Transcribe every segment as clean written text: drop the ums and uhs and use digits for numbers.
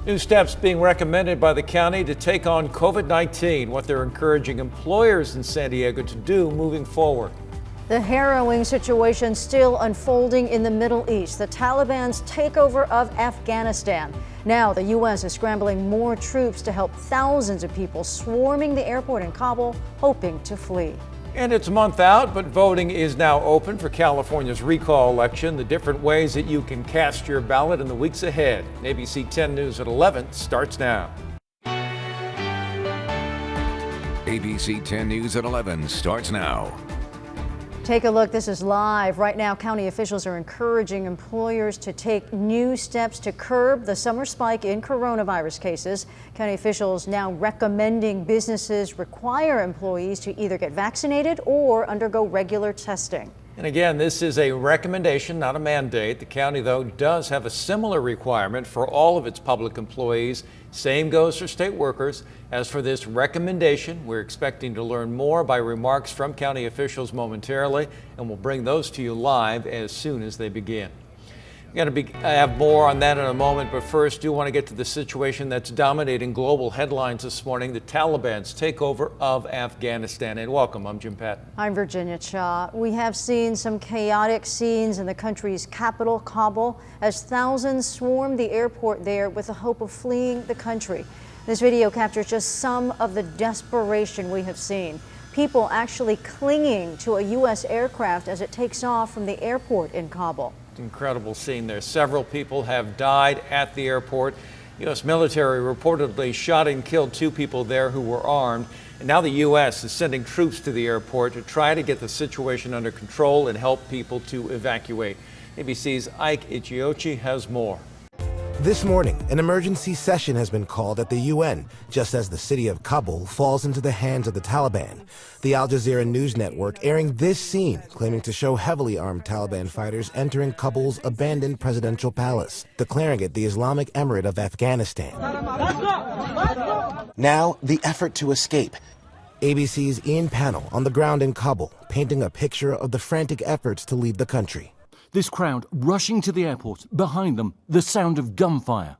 New steps being recommended by the county to take on COVID-19, what they're encouraging employers in San Diego to do moving forward. The harrowing situation still unfolding in the Middle East, the Taliban's takeover of Afghanistan. Now the U.S. is scrambling more troops to help thousands of people swarming the airport in Kabul, hoping to flee. And it's a month out, but voting is now open for California's recall election. The different ways that you can cast your ballot in the weeks ahead. ABC 10 News at 11 starts now. ABC 10 News at 11 starts now. Take a look. This is live. Right now, county officials are encouraging employers to take new steps to curb the summer spike in coronavirus cases. County officials now recommending businesses require employees to either get vaccinated or undergo regular testing. And again, this is a recommendation, not a mandate. The county, though, does have a similar requirement for all of its public employees. Same goes for state workers. As for this recommendation, we're expecting to learn more by remarks from county officials momentarily, and we'll bring those to you live as soon as they begin. We're going to have more on that in a moment, but first, do want to get to the situation that's dominating global headlines this morning, the Taliban's takeover of Afghanistan. And welcome, I'm Jim Patton. I'm Virginia Cha. We have seen some chaotic scenes in the country's capital, Kabul, as thousands swarm the airport there with the hope of fleeing the country. This video captures just some of the desperation we have seen. People actually clinging to a U.S. aircraft as it takes off from the airport in Kabul. Incredible scene there. Several people have died at the airport. U.S. military reportedly shot and killed 2 people there who were armed. And now the U.S. is sending troops to the airport to try to get the situation under control and help people to evacuate. ABC's Ike Ichiochi has more. This morning, an emergency session has been called at the UN, just as the city of Kabul falls into the hands of the Taliban. The Al Jazeera news network airing this scene, claiming to show heavily armed Taliban fighters entering Kabul's abandoned presidential palace, declaring it the Islamic Emirate of Afghanistan. Now, the effort to escape. ABC's Ian Pannell on the ground in Kabul, painting a picture of the frantic efforts to leave the country. This crowd rushing to the airport, behind them, the sound of gunfire.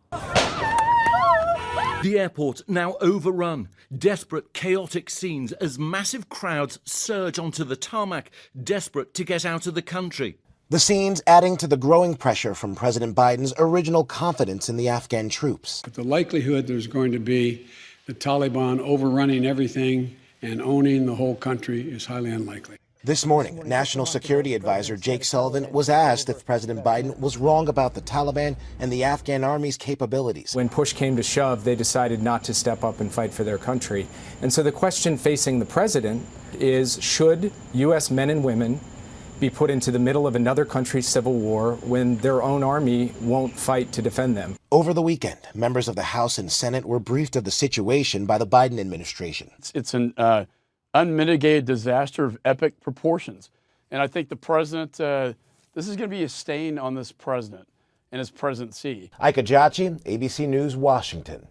The airport now overrun. Desperate, chaotic scenes as massive crowds surge onto the tarmac, desperate to get out of the country. The scenes adding to the growing pressure from President Biden's original confidence in the Afghan troops. But the likelihood there's going to be the Taliban overrunning everything and owning the whole country is highly unlikely. This morning, National Security Advisor Jake Sullivan was asked if President Biden was wrong about the Taliban and the Afghan army's capabilities. When push came to shove, they decided not to step up and fight for their country. And so the question facing the president is, should U.S. men and women be put into the middle of another country's civil war when their own army won't fight to defend them? Over the weekend, members of the House and Senate were briefed of the situation by the Biden administration. It's an unmitigated disaster of epic proportions. And I think the president, this is going to be a stain on this president and his presidency. Ike Ichiochi, ABC News, Washington.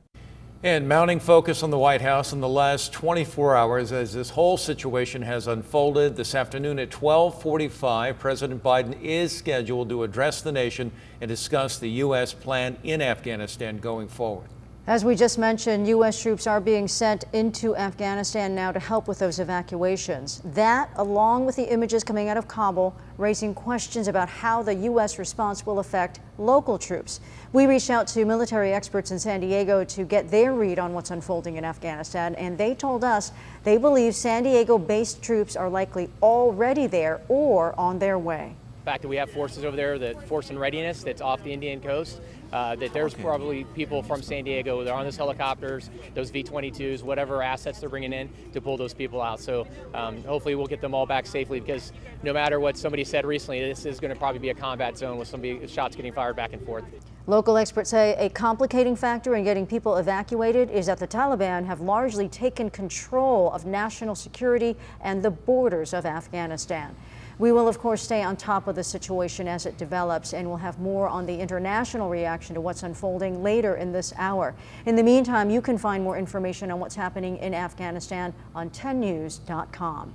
And mounting focus on the White House in the last 24 hours as this whole situation has unfolded. This afternoon at 12:45, President Biden is scheduled to address the nation and discuss the U.S. plan in Afghanistan going forward. As we just mentioned, U.S. troops are being sent into Afghanistan now to help with those evacuations. That, along with the images coming out of Kabul, raising questions about how the U.S. response will affect local troops. We reached out to military experts in San Diego to get their read on what's unfolding in Afghanistan, and they told us they believe San Diego-based troops are likely already there or on their way. The fact that we have forces over there, that force in readiness that's off the Indian coast, that there's probably people from San Diego, they're on those helicopters, those V-22s, whatever assets they're bringing in to pull those people out. So hopefully we'll get them all back safely, because no matter what somebody said recently, this is going to probably be a combat zone with shots getting fired back and forth. Local experts say a complicating factor in getting people evacuated is that the Taliban have largely taken control of national security and the borders of Afghanistan. We will, of course, stay on top of the situation as it develops, and we'll have more on the international reaction to what's unfolding later in this hour. In the meantime, you can find more information on what's happening in Afghanistan on 10news.com.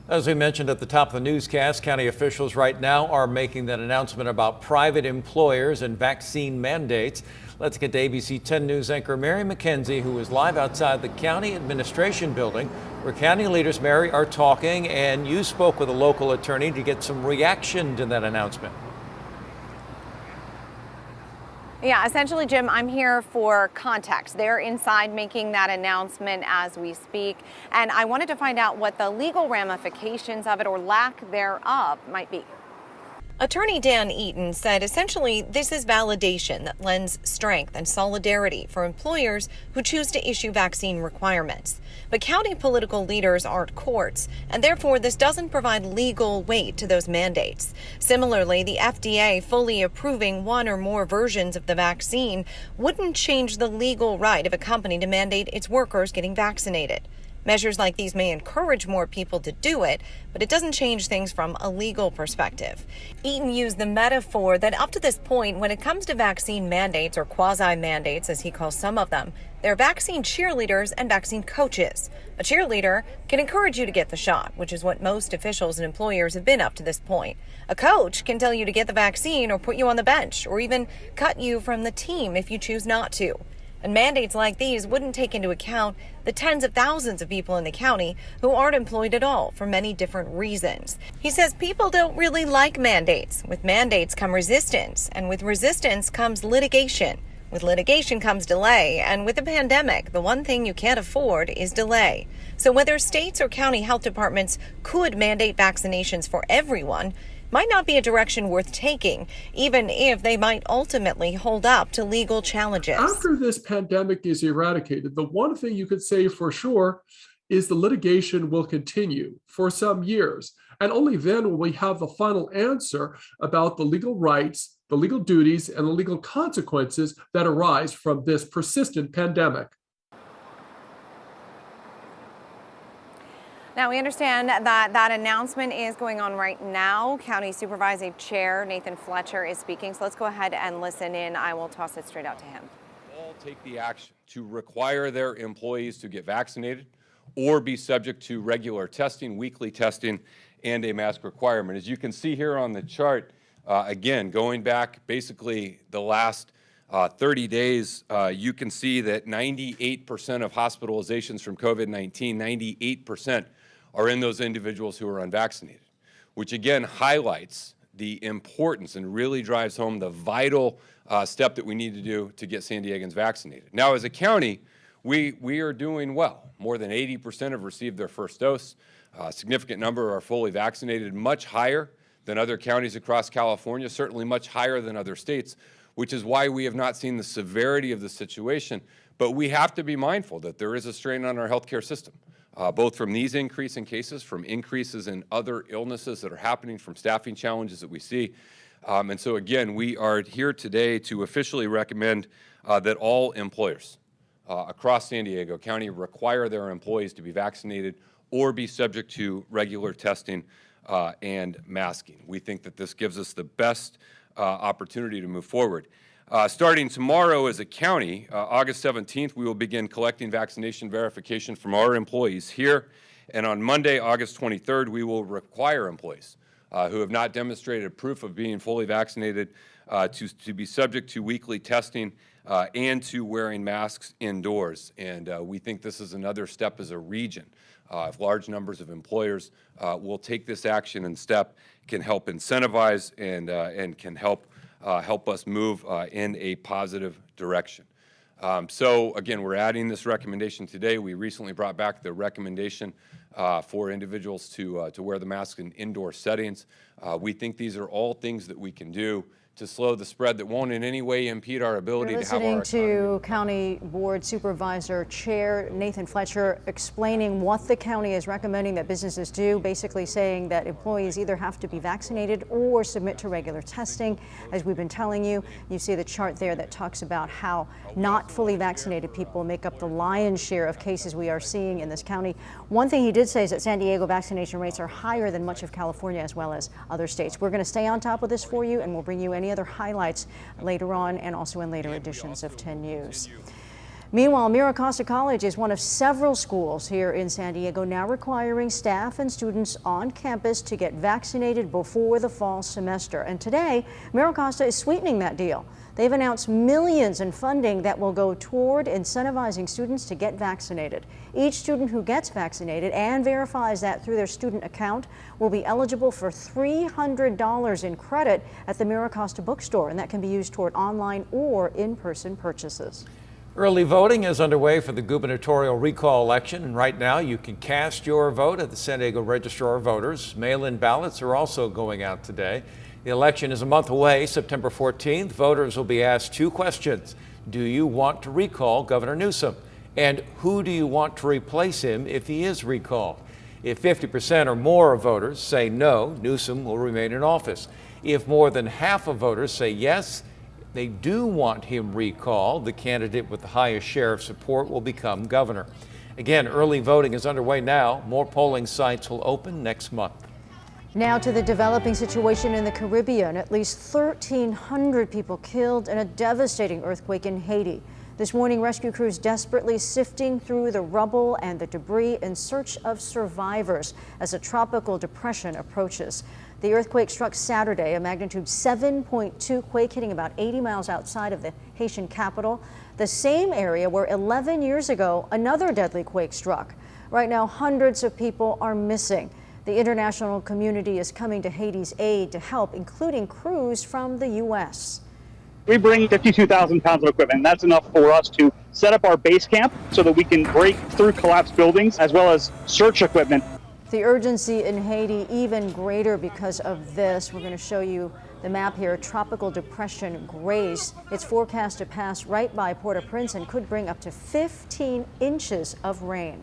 As we mentioned at the top of the newscast, county officials right now are making that announcement about private employers and vaccine mandates. Let's get to ABC 10 News anchor Mary McKenzie, who is live outside the county administration building, where county leaders, Mary, are talking, and you spoke with a local attorney to get some reaction to that announcement. Yeah, essentially, Jim, I'm here for context. They're inside making that announcement as we speak, and I wanted to find out what the legal ramifications of it, or lack thereof, might be. Attorney Dan Eaton said essentially this is validation that lends strength and solidarity for employers who choose to issue vaccine requirements. But county political leaders aren't courts, and therefore this doesn't provide legal weight to those mandates. Similarly, the FDA fully approving one or more versions of the vaccine wouldn't change the legal right of a company to mandate its workers getting vaccinated. Measures like these may encourage more people to do it, but it doesn't change things from a legal perspective. Eaton used the metaphor that up to this point, when it comes to vaccine mandates, or quasi-mandates as he calls some of them, they're vaccine cheerleaders and vaccine coaches. A cheerleader can encourage you to get the shot, which is what most officials and employers have been up to this point. A coach can tell you to get the vaccine or put you on the bench, or even cut you from the team if you choose not to. And mandates like these wouldn't take into account the tens of thousands of people in the county who aren't employed at all for many different reasons. He says people don't really like mandates. With mandates come resistance, and with resistance comes litigation. With litigation comes delay, and with the pandemic, the one thing you can't afford is delay. So whether states or county health departments could mandate vaccinations for everyone might not be a direction worth taking, even if they might ultimately hold up to legal challenges. After this pandemic is eradicated, the one thing you could say for sure is the litigation will continue for some years. And only then will we have the final answer about the legal rights, the legal duties, and the legal consequences that arise from this persistent pandemic. Now, we understand that announcement is going on right now. County Supervising Chair Nathan Fletcher is speaking, so let's go ahead and listen in. I will toss it straight out to him. All take the action to require their employees to get vaccinated or be subject to regular testing, weekly testing, and a mask requirement. As you can see here on the chart, again, going back basically the last 30 days, you can see that 98% of hospitalizations from COVID-19, 98% are in those individuals who are unvaccinated, which again highlights the importance and really drives home the vital step that we need to do to get San Diegans vaccinated. Now, as a county, we are doing well. More than 80% have received their first dose. A significant number are fully vaccinated, much higher than other counties across California, certainly much higher than other states, which is why we have not seen the severity of the situation. But we have to be mindful that there is a strain on our healthcare system, both from these increasing cases, from increases in other illnesses that are happening, from staffing challenges that we see. And so again, we are here today to officially recommend that all employers across San Diego County require their employees to be vaccinated or be subject to regular testing and masking. We think that this gives us the best opportunity to move forward. Starting tomorrow as a county, August 17th, we will begin collecting vaccination verification from our employees here. And on Monday, August 23rd, we will require employees who have not demonstrated proof of being fully vaccinated to be subject to weekly testing and to wearing masks indoors. And we think this is another step as a region. If large numbers of employers will take this action and step, can help incentivize and can help us move in a positive direction. So again, we're adding this recommendation today. We recently brought back the recommendation for individuals to wear the mask in indoor settings. We think these are all things that we can do to slow the spread that won't in any way impede our ability to have our Listening to County Board Supervisor Chair Nathan Fletcher explaining what the county is recommending that businesses do, basically saying that employees either have to be vaccinated or submit to regular testing. As we've been telling you, you see the chart there that talks about how not fully vaccinated people make up the lion's share of cases we are seeing in this county. One thing he did say is that San Diego vaccination rates are higher than much of California as well as other states. We're going to stay on top of this for you, and we'll bring you any other highlights later on and also in later editions of 10 News. Meanwhile, Mira Costa College is one of several schools here in San Diego now requiring staff and students on campus to get vaccinated before the fall semester. And today, Mira Costa is sweetening that deal. They've announced millions in funding that will go toward incentivizing students to get vaccinated. Each student who gets vaccinated and verifies that through their student account will be eligible for $300 in credit at the Mira Costa bookstore, and that can be used toward online or in-person purchases. Early voting is underway for the gubernatorial recall election, and right now you can cast your vote at the San Diego Registrar of Voters. Mail-in ballots are also going out today. The election is a month away, September 14th. Voters will be asked 2 questions. Do you want to recall Governor Newsom? And who do you want to replace him if he is recalled? If 50% or more of voters say no, Newsom will remain in office. If more than half of voters say yes, they do want him recalled, the candidate with the highest share of support will become governor. Again, early voting is underway now. More polling sites will open next month. Now to the developing situation in the Caribbean. At least 1,300 people killed in a devastating earthquake in Haiti. This morning, rescue crews desperately sifting through the rubble and the debris in search of survivors as a tropical depression approaches. The earthquake struck Saturday, a magnitude 7.2 quake hitting about 80 miles outside of the Haitian capital, the same area where 11 years ago another deadly quake struck. Right now, hundreds of people are missing. The international community is coming to Haiti's aid to help, including crews from the U.S. We bring 52,000 pounds of equipment, and that's enough for us to set up our base camp so that we can break through collapsed buildings, as well as search equipment. The urgency in Haiti even greater because of this. We're going to show you the map here. Tropical depression Grace. It's forecast to pass right by Port-au-Prince and could bring up to 15 inches of rain.